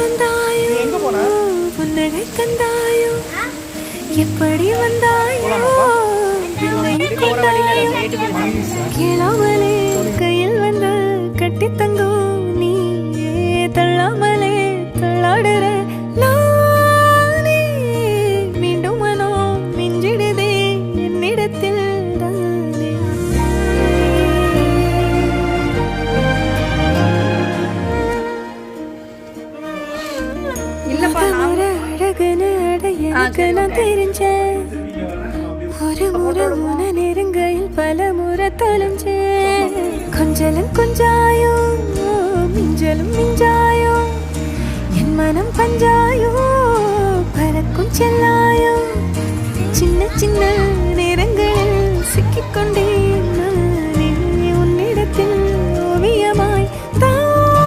வந்தாயோ புன்னகை தந்தாயோ எப்படி வந்தாயோ என்னை கொண்டாயோ கேளாமலே கையில் வந்து கட்டி தங்கும் நீயே தள்ளாமலே தள்ளாடுற நானே மீண்டும் மனோ மிஞ்சிடுதே என்னிடத்தில் தானே அழகுன்னு அடைய நான் தெரிஞ்சேன் ஒரு முறை உன நெருங்கையில் பல முறை தொலைஞ்சேன் கொஞ்சலும் கொஞ்சாயோ மிஞ்சலும் மிஞ்சாயோ என் மனம் பஞ்சாயோ